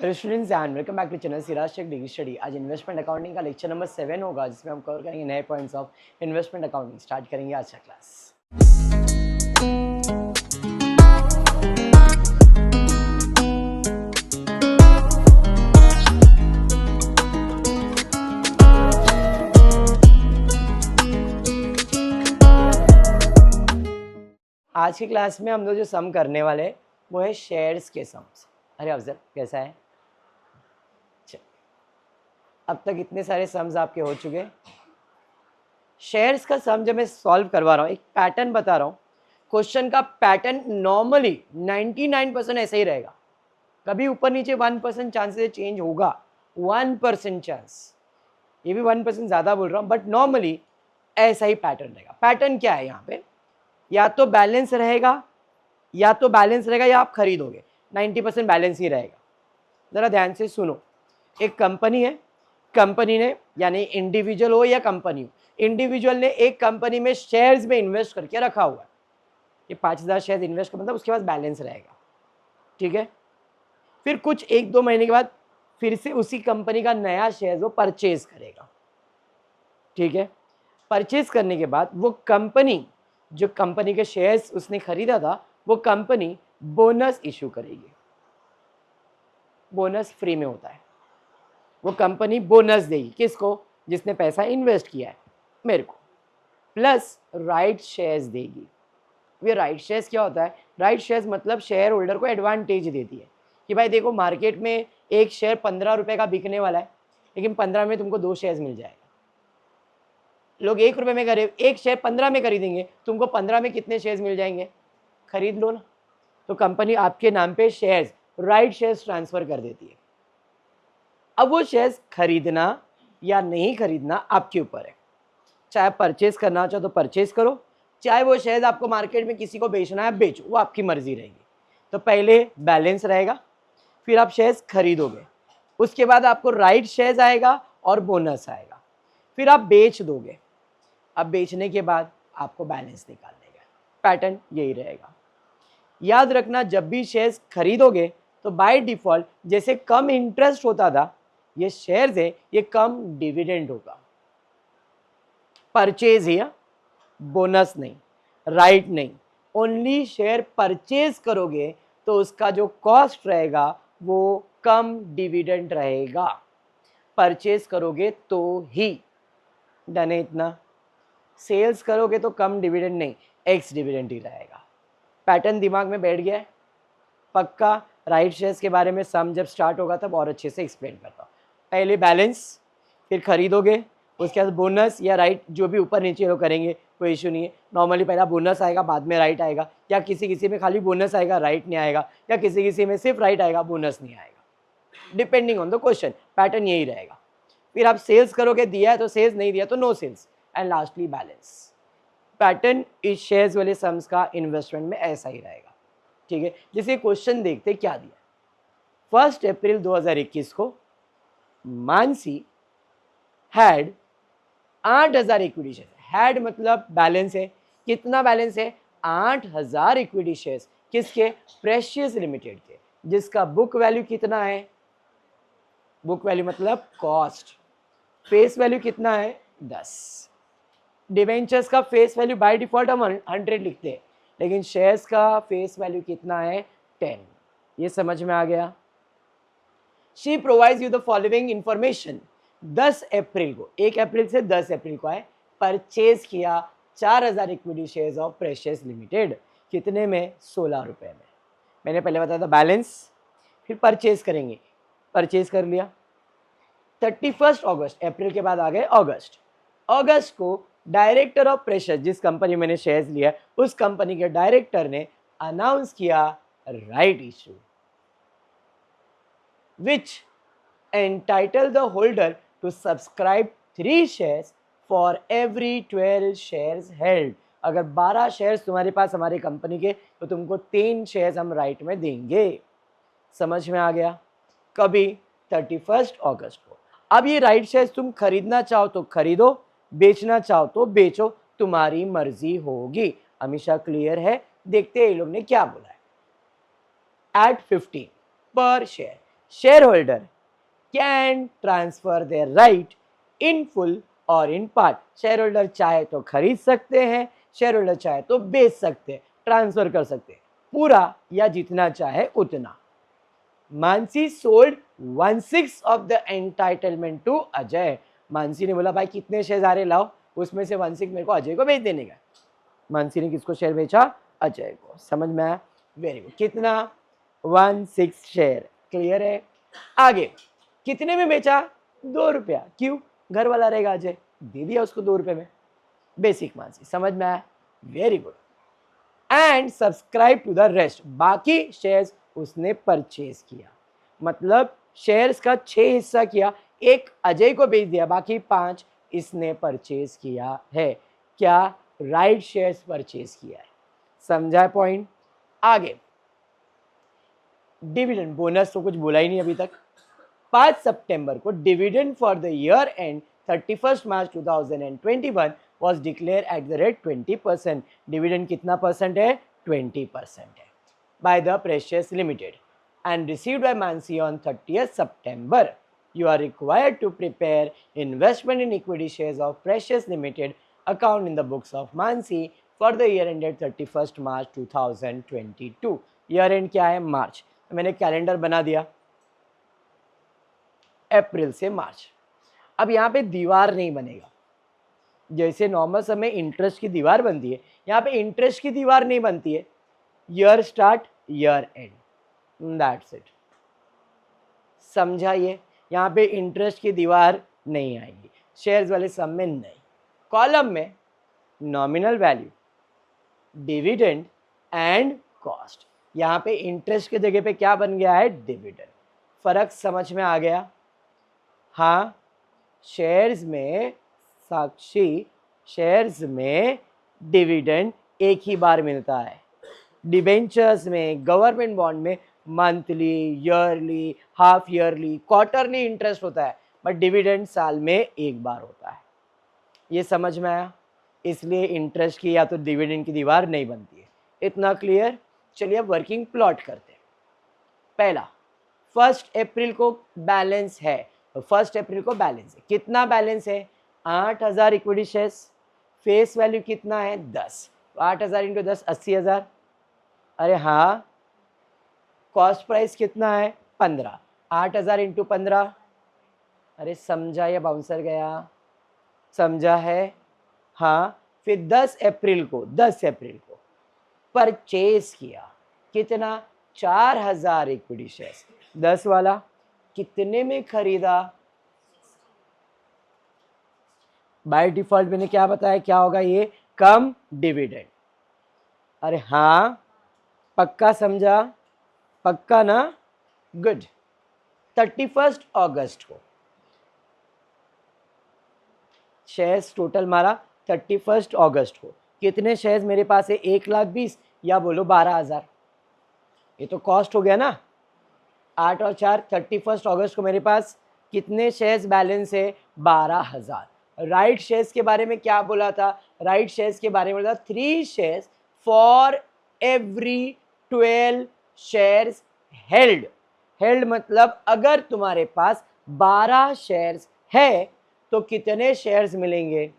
Hello students and welcome back to channel Siraj Shaikh degree study. आज investment accounting का lecture number 7 होगा, जिसमें हम कवर करेंगे नए points of investment accounting. Start करेंगे आज का क्लास। आज की क्लास में हम लोग जो सम करने वाले हैं वो है शेयर्स के सम्स। अरे अफजल कैसा है? अब तक इतने सारे सम्स आपके हो चुके। शेयर्स का सम जब मैं सॉल्व करवा रहा हूँ, एक पैटर्न बता रहा हूँ। क्वेश्चन का पैटर्न नॉर्मली 99% ऐसा ही रहेगा। कभी ऊपर नीचे 1% चांसेस चेंज होगा, 1% चांस। ये भी 1% ज़्यादा बोल रहा हूँ, बट नॉर्मली ऐसा ही पैटर्न रहेगा। पैटर्न क्या है यहाँ पे? या तो बैलेंस रहेगा या आप खरीदोगे। 90% बैलेंस ही रहेगा। ज़रा ध्यान से सुनो। एक कंपनी है, कंपनी ने यानी इंडिविजुअल हो या कंपनी हो, इंडिविजुअल ने एक कंपनी में शेयर्स में इन्वेस्ट करके रखा हुआ है। ये 5000 शेयर्स इन्वेस्ट कर, मतलब उसके पास बैलेंस रहेगा। ठीक है। फिर कुछ 1-2 महीने के बाद फिर से उसी कंपनी का नया शेयर वो परचेज करेगा। ठीक है। परचेज करने के बाद वो कंपनी, जो कंपनी के शेयर्स उसने खरीदा था, वो कंपनी बोनस इशू करेगी। बोनस फ्री में होता है। वो कंपनी बोनस देगी किसको? जिसने पैसा इन्वेस्ट किया है, मेरे को, प्लस राइट शेयर्स देगी। ये राइट शेयर्स क्या होता है? राइट शेयर्स मतलब शेयर होल्डर को एडवांटेज देती है कि भाई देखो, मार्केट में एक शेयर 15 रुपए का बिकने वाला है, लेकिन 15 में तुमको 2 शेयर्स मिल जाएगा। लोग 1 रुपए में एक शेयर 15 में खरीदेंगे, तुमको 15 में कितने शेयर्स मिल जाएंगे? खरीद लो ना। तो कंपनी आपके नाम पे शेयर्स, राइट शेयर्स ट्रांसफर कर देती है। अब वो शेयर्स खरीदना या नहीं खरीदना आपके ऊपर है। चाहे परचेज करना चाहो तो परचेज करो, चाहे वो शेयर्स आपको मार्केट में किसी को बेचना है बेचो, वो आपकी मर्जी रहेगी। तो पहले बैलेंस रहेगा, फिर आप शेयर्स खरीदोगे, उसके बाद आपको राइट शेयर्स आएगा और बोनस आएगा, फिर आप बेच दोगे। अब बेचने के बाद आपको बैलेंस निकालने का पैटर्न यही रहेगा। याद रखना, जब भी शेयर्स खरीदोगे तो बाय डिफॉल्ट जैसे कम इंटरेस्ट होता था, ये शेयर्स है, ये कम डिविडेंड होगा। परचेज है, बोनस नहीं, राइट नहीं। ओनली शेयर परचेज करोगे तो उसका जो कॉस्ट रहेगा वो कम डिविडेंड रहेगा। परचेज करोगे तो ही। डन है इतना? सेल्स करोगे तो कम डिविडेंड नहीं, एक्स डिविडेंड ही रहेगा। पैटर्न दिमाग में बैठ गया है पक्का? राइट शेयर्स के बारे में सम जब स्टार्ट होगा तब और अच्छे से एक्सप्लेन करता हूँ। पहले बैलेंस, फिर खरीदोगे, उसके बाद बोनस या राइट, जो भी ऊपर नीचे लोग करेंगे कोई इशू नहीं है। नॉर्मली पहला बोनस आएगा, बाद में राइट आएगा, या किसी किसी में खाली बोनस आएगा राइट नहीं आएगा, या किसी किसी में सिर्फ राइट आएगा बोनस नहीं आएगा, depending on the question. Pattern यही रहेगा। फिर आप सेल्स करोगे, दिया है तो सेल्स, नहीं दिया तो no sales, and lastly balance. Pattern इस शेयर्स वाले सम्स का इन्वेस्टमेंट में ऐसा ही रहेगा। ठीक है। जैसे क्वेश्चन देखते क्या दिया। 1 अप्रैल 2021 को Mansi had 8000 equity share. Had मतलब बैलेंस है। कितना बैलेंस है? 8000 इक्विटी शेयर्स। किसके? प्रेशियस लिमिटेड के, जिसका बुक वैल्यू कितना है? बुक वैल्यू मतलब कॉस्ट। फेस वैल्यू कितना है? 10। डिवेंचर्स का फेस वैल्यू बाय डिफॉल्ट हम 100 लिखते हैं, लेकिन शेयर्स का फेस वैल्यू कितना है? 10। ये समझ में आ गया? She provides you the following information. 10 अप्रैल को, 1 अप्रैल से 10 अप्रैल को आए, परचेज किया 4000 equity shares of precious limited. कितने में? 16 रुपए में। मैंने पहले बताया था बैलेंस, फिर परचेज करेंगे, परचेज कर लिया। 31 अगस्त, अप्रैल के बाद आ गए अगस्त। अगस्त को डायरेक्टर ऑफ प्रेशियस, जिस कंपनी में मैंने शेयर्स लिया, उस कंपनी के डायरेक्टर ने अनाउंस किया right issue, which entitle the holder to subscribe 3 shares for every 12 shares held। अगर 12 शेयर्स तुम्हारे पास हमारी कंपनी के, तो तुमको 3 शेयर्स हम राइट में देंगे। समझ में आ गया? कभी? 31 अगस्त को। अब ये राइट शेयर्स तुम खरीदना चाहो तो खरीदो, बेचना चाहो तो बेचो, तुम्हारी मर्जी होगी। हमेशा क्लियर है? देखते हैं ये लोग ने क्या बोला है। एट 15 पर share, share holder can transfer their right in full और इन पार्ट। शेयर होल्डर चाहे तो खरीद सकते हैं, शेयर होल्डर चाहे तो बेच सकते हैं, ट्रांसफर कर सकते हैं, पूरा या जितना चाहे उतना। Mansi sold 1/6 of the entitlement to Ajay. Mansi ने बोला भाई कितने शेयर आ रहे लाओ, उसमें से 1/6 मेरे को अजय को बेच देने का। मानसी ने किसको शेयर बेचा? अजय को। समझ में आया? Very good. कितना? 1/6 शेयर। क्लियर है? आगे कितने में बेचा? 2 रुपया। क्यों? घर वाला रहेगा अजय, दे दिया उसको 2 रुपए में। बेसिक मानसी। समझ में आया? Very good. And subscribe to the rest. बाकी शेयर्स उसने परचेज किया, मतलब शेयर्स का 6 हिस्सा किया, एक अजय को बेच दिया, बाकी 5 इसने परचेज किया है। क्या? राइट शेयर्स परचेज किया है। समझा पॉइंट? आगे डिविडेंड बोनस तो कुछ बोला ही नहीं अभी तक। 5 सितंबर को dividend for the year and 31 March 2021 was declared at the rate 20%. Dividend कितना परसेंट है? 20% है by the Precious Limited and received by Mansi on 30th September. You are required to prepare investment in equity shares of Precious Limited account in the books of Mansi for the year ended 31st March 2022. Year and क्या है? मार्च। मैंने calendar बना दिया अप्रैल से मार्च। अब यहाँ पे दीवार नहीं बनेगा, जैसे नॉर्मल समय इंटरेस्ट की दीवार बनती है, यहाँ पे इंटरेस्ट की दीवार नहीं बनती है। Year start, year and, that's it. समझा? ये यहाँ पे इंटरेस्ट की दीवार नहीं आएगी, शेयर्स वाले सम में नहीं। कॉलम में nominal value, dividend and cost. यहाँ पे इंटरेस्ट की जगह पे क्या बन गया है? डिविडेंड। फर्क समझ में आ गया? हाँ, शेयर्स में साक्षी, शेयर्स में डिविडेंड एक ही बार मिलता है। डिबेंचर्स में, गवर्नमेंट बॉन्ड में monthly, yearly, half yearly, quarterly interest होता है, बट डिविडेंड साल में एक बार होता है। ये समझ में आया? इसलिए इंटरेस्ट की या तो डिविडेंड की दीवार नहीं बनती है। इतना क्लियर? चलिए अब वर्किंग प्लॉट करते हैं। पहला, 1 अप्रैल को बैलेंस है, तो 1 अप्रैल को बैलेंस है। कितना बैलेंस है? 8,000 इक्विटी शेयर्स। फेस वैल्यू कितना है? 10। 8,000 इंटू 10 80,000। अरे हाँ। कॉस्ट प्राइस कितना है? 15। 8,000 इंटू 15। अरे समझा या बाउंसर गया? समझा है? हाँ। फिर 10 अप्रैल को परचेज किया। कितना? 4,000 इक्विटी शेयर्स। 10 वाला कितने में खरीदा? बाय डिफॉल्ट मैंने क्या बताया, क्या होगा ये? कम डिविडेंड। अरे हाँ, पक्का समझा? पक्का ना? गुड। 31 अगस्त को शेयर्स टोटल मारा 31 अगस्त को। कितने शेयर्स मेरे पास है? 1,20,000 या बोलो 12,000। ये तो कॉस्ट हो गया ना। 8 और 4, 31 अगस्त को मेरे पास कितने शेयर्स बैलेंस है? 12,000। राइट शेयर्स के बारे में क्या बोला था? राइट शेयर्स के बारे में बोला 3 shares for every 12 shares held. Held मतलब अगर तुम्हारे पास 12 शेयर्स है तो कितने शेयर्स मिलेंगे?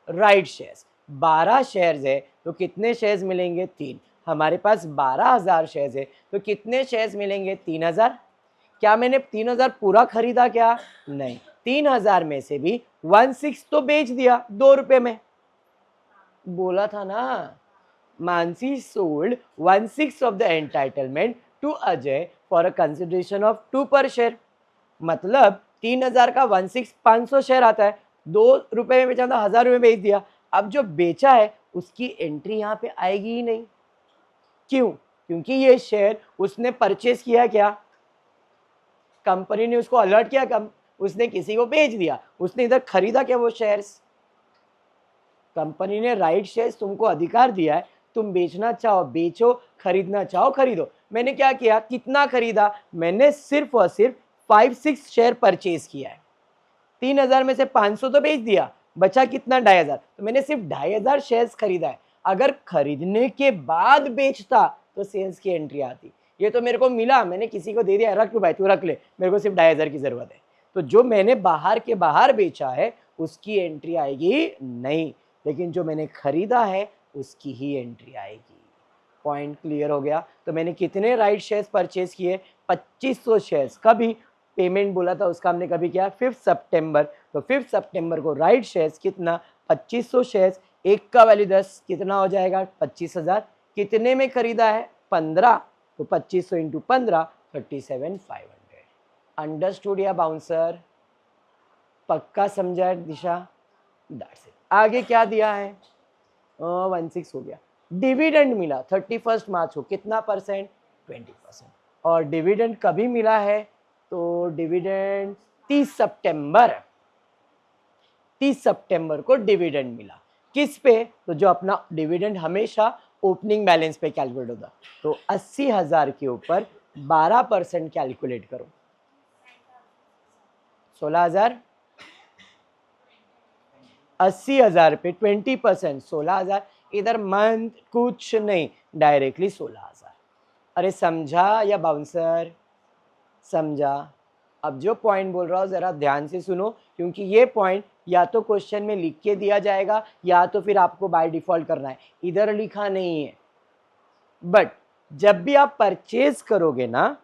Right shares. 12 शेयर्स है तो कितने शेयर्स मिलेंगे? 3। हमारे पास 12,000 शेयर्स है तो कितने शेयर्स मिलेंगे? 3,000। क्या मैंने 3,000 पूरा खरीदा क्या? नहीं, 3,000 में से भी 1/6 तो बेच दिया 2 रुपए में। बोला था ना, Mansi sold 1/6 of the entitlement to Ajay for a consideration of 2 per share. मतलब 3,000 का 1/6 500 शेयर आता है, 2 रुपए में बेचा था, 1,000 रुपए बेच दिया। अब जो बेचा है उसकी एंट्री यहाँ पे आएगी ही नहीं। क्यों? क्योंकि ये शेयर उसने परचेज किया क्या? कंपनी ने उसको अलर्ट किया, उसने किसी को बेच दिया, उसने इधर खरीदा क्या वो शेयर्स? कंपनी ने राइट शेयर्स तुमको अधिकार दिया है, तुम बेचना चाहो बेचो, खरीदना चाहो खरीदो। मैंने क्या किया? कितना खरीदा? मैंने सिर्फ और सिर्फ 5-6 शेयर परचेज किया है। 3,000 में से 500 तो बेच दिया, बचा कितना? 2,500। तो मैंने सिर्फ 2,500 शेयर्स खरीदा है। अगर खरीदने के बाद बेचता तो सेल्स की एंट्री आती। ये तो मेरे को मिला, मैंने किसी को दे दिया, रख लो भाई तू रख ले, मेरे को सिर्फ 2,500 की ज़रूरत है। तो जो मैंने बाहर के बाहर बेचा है उसकी एंट्री आएगी नहीं, लेकिन जो मैंने खरीदा है उसकी ही एंट्री आएगी। पॉइंट क्लियर हो गया? तो मैंने कितने राइट शेयर्स परचेज किए? 2500 शेयर्स। कभी पेमेंट बोला था उसका हमने कभी किया 5 सितंबर। तो 5 सितंबर को राइट शेयर्स कितना? 2500 शेयर्स, एक का वैल्यू 10, कितना हो जाएगा? 25,000। कितने में खरीदा है? 15। तो 2500 इंटू 15 37,500। अंडरस्टूड या बाउंसर? पक्का समझा दिशा? That's it. आगे क्या दिया है? 16 हो गया। डिविडेंड मिला 31 मार्च को, कितना परसेंट? 20%। और डिविडेंड कभी मिला है? तो डिविडेंड 30 सितंबर, 30 सितंबर को डिविडेंड मिला। किस पे? तो जो अपना डिविडेंड हमेशा ओपनिंग बैलेंस पे कैलकुलेट होता, तो 80,000 के ऊपर 12% कैलकुलेट करो। 16,000, 80,000 पे 20%, 16,000। इधर मंथ कुछ नहीं, डायरेक्टली 16,000। अरे समझा या बाउंसर? समझा? अब जो पॉइंट बोल रहा हूँ ज़रा ध्यान से सुनो, क्योंकि ये पॉइंट या तो क्वेश्चन में लिख के दिया जाएगा या तो फिर आपको बाय डिफ़ॉल्ट करना है, इधर लिखा नहीं है। बट जब भी आप परचेज करोगे ना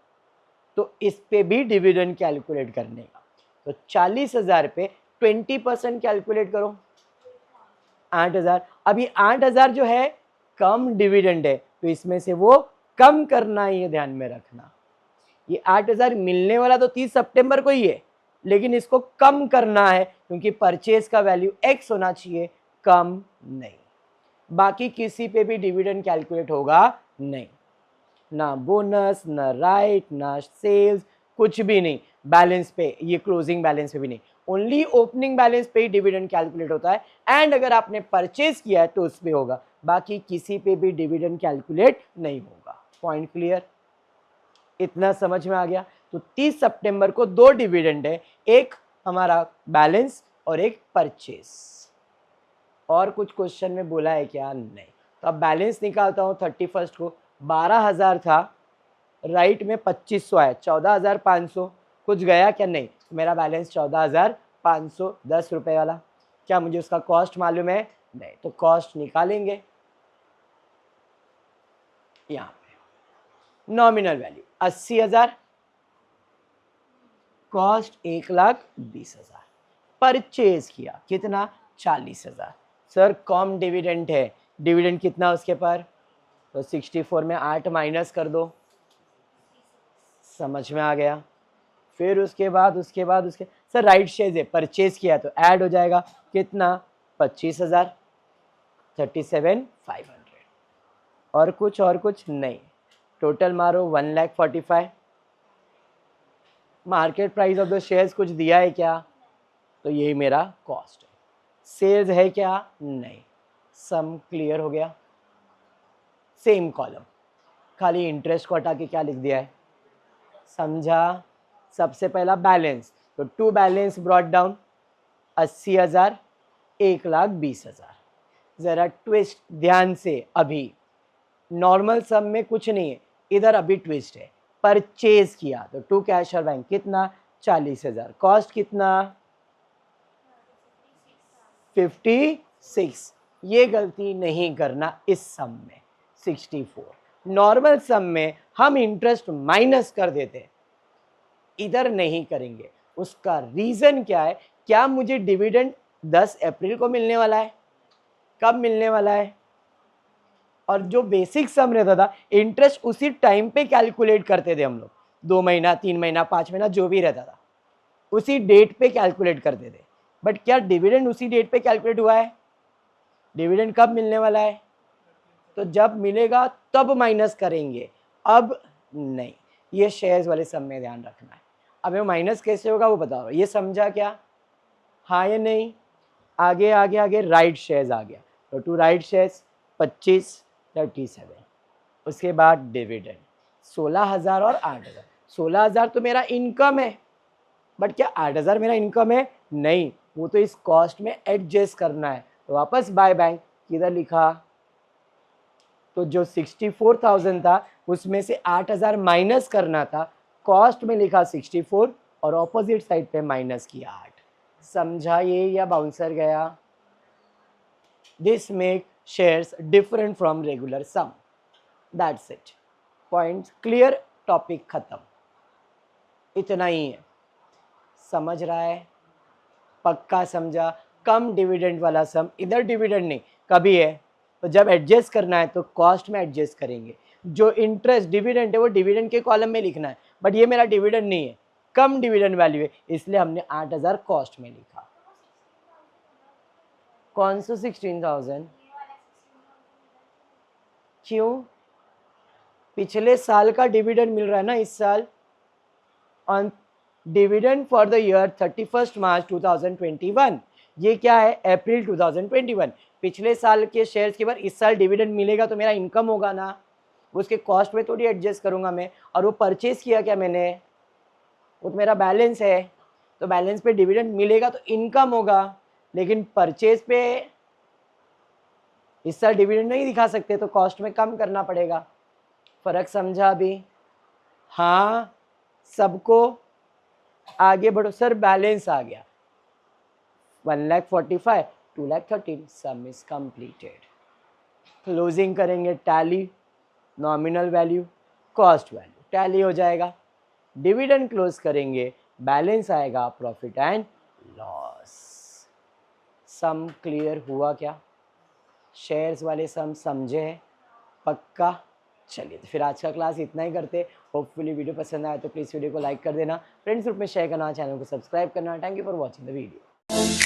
तो इस पे भी डिविडेंड कैलकुलेट करने का। तो 40,000 पे 20% कैलकुलेट करो, 8,000। अभी 8,000 जो है कम डिविडेंड है, तो इसमें से वो कम करना है, ये ध्यान में रखना। ये 8,000 मिलने वाला तो 30 सितंबर को ही है, लेकिन इसको कम करना है क्योंकि परचेज का वैल्यू x होना चाहिए, कम नहीं। बाकी किसी पे भी डिविडेंड कैलकुलेट होगा नहीं, ना बोनस, ना राइट, ना सेल्स, कुछ भी नहीं। बैलेंस पे, ये क्लोजिंग बैलेंस पे भी नहीं, ओनली ओपनिंग बैलेंस पे ही डिविडेंड कैलकुलेट होता है। एंड अगर आपने परचेज किया है तो उस पे होगा, बाकी किसी पे भी डिविडेंड कैलकुलेट नहीं होगा। Point clear? इतना समझ में आ गया? तो 30 सितंबर को दो डिविडेंड है, एक हमारा बैलेंस और एक परचेज। और कुछ क्वेश्चन में बोला है क्या? नहीं। तो अब बैलेंस निकालता हूँ। 31 को 12,000 था, राइट में 2500 आया, 14,500। कुछ गया क्या? नहीं। मेरा बैलेंस 14,510 रुपये वाला। क्या मुझे उसका कॉस्ट मालूम है? नहीं। तो कॉस्ट निकालेंगे यहाँ पे। Nominal value 80,000, cost 1,20,000। परचेज किया कितना? 40,000। सर कम डिविडेंड है, डिविडेंड कितना उसके पर? तो 64 में 8 माइनस कर दो। समझ में आ गया? फिर उसके बाद सर राइट शेयर है, परचेज किया तो ऐड हो जाएगा कितना? 25,000, 37,500। और कुछ नहीं। टोटल मारो 1,45,000। Market price of the shares कुछ दिया है क्या? तो यही मेरा कॉस्ट है। सेल्स है क्या? नहीं। सम क्लियर हो गया? सेम कॉलम, खाली इंटरेस्ट को हटा के क्या लिख दिया है? समझा? सबसे पहला बैलेंस, तो टू बैलेंस ब्रॉट डाउन, 80,000, 1,20,000। ज़रा ट्विस्ट ध्यान से, अभी नॉर्मल सम में कुछ नहीं है, इधर अभी ट्विस्ट है। परचेज किया तो टू कैश और बैंक कितना? 40,000। कॉस्ट कितना? 56। ये गलती नहीं करना इस सम में। 64 नॉर्मल सम में हम इंटरेस्ट माइनस कर देते, इधर नहीं करेंगे। उसका रीजन क्या है? क्या मुझे डिविडेंड 10 अप्रैल को मिलने वाला है? कब मिलने वाला है? और जो बेसिक सम रहता था, इंटरेस्ट उसी टाइम पे कैलकुलेट करते थे हम लोग, 2 महीना, 3 महीना, 5 महीना, जो भी रहता था उसी डेट पे कैलकुलेट करते थे। बट क्या डिविडेंड उसी डेट पे कैलकुलेट हुआ है? डिविडेंड कब मिलने वाला है? तो जब मिलेगा तब माइनस करेंगे, अब नहीं। ये शेयर्स वाले सम में ध्यान रखना है। अब ये माइनस कैसे होगा वो बता रहा हूँ, ये समझा क्या? हाँ या नहीं? आगे आगे आगे राइट शेयर्स आ गया, तो टू राइट शेयर्स 25, 37। उसके बाद डिविडेंड 16,000 और 8,000। 16,000 तो मेरा इनकम है, बट क्या 8,000 मेरा इनकम है? नहीं, वो तो इस कॉस्ट में एडजस्ट करना है। तो वापस बाय बैंक, किधर लिखा? तो जो 64,000 था उसमें से 8,000 माइनस करना था, कॉस्ट में लिखा 64 और ऑपोजिट साइड पे माइनस किया 8। समझा ये या बाउंसर गया? This make shares different from regular sum, that's it, point clear, topic खत्म, इतना ही है। समझ रहा है? पक्का समझा? कम डिविडेंड वाला सम, इधर डिविडेंड नहीं कभी है, तो जब एडजस्ट करना है तो कॉस्ट में एडजस्ट करेंगे। जो इंटरेस्ट डिविडेंड है वो डिविडेंड के कॉलम में लिखना है, बट ये मेरा डिविडेंड नहीं है, कम डिविडेंड वैल्यू है, इसलिए हमने 8,000 कॉस्ट में लिखा। कौन सा 16,000? क्यों? पिछले साल का डिविडेंड मिल रहा है ना इस साल। On dividend for the year 31 मार्च 2021, ये क्या है? अप्रैल 2021। पिछले साल के शेयर्स के बाद इस साल डिविडेंड मिलेगा तो मेरा इनकम होगा ना, उसके कॉस्ट में थोड़ी एडजस्ट करूंगा मैं। और वो परचेज किया क्या मैंने, वो तो मेरा बैलेंस है, तो बैलेंस पे डिविडेंड मिलेगा तो इनकम होगा, लेकिन परचेज पे इस साल डिविडेंड नहीं दिखा सकते तो कॉस्ट में कम करना पड़ेगा। फर्क समझा अभी? हाँ, सबको आगे बढ़ो। सर बैलेंस आ गया 1,45,000 2,13,000, सम इज कंप्लीटेड। क्लोजिंग करेंगे, tally, nominal value, cost value tally हो जाएगा। डिविडेंड क्लोज करेंगे, बैलेंस आएगा, profit and loss. Sum clear हुआ क्या? शेयर्स वाले सम समझे हैं? पक्का? चलिए तो फिर आज का क्लास इतना ही करते। होपफुली वीडियो पसंद आया तो प्लीज़ वीडियो को लाइक कर देना, फ्रेंड्स ग्रुप में शेयर करना, चैनल को सब्सक्राइब करना। Thank you for watching the video.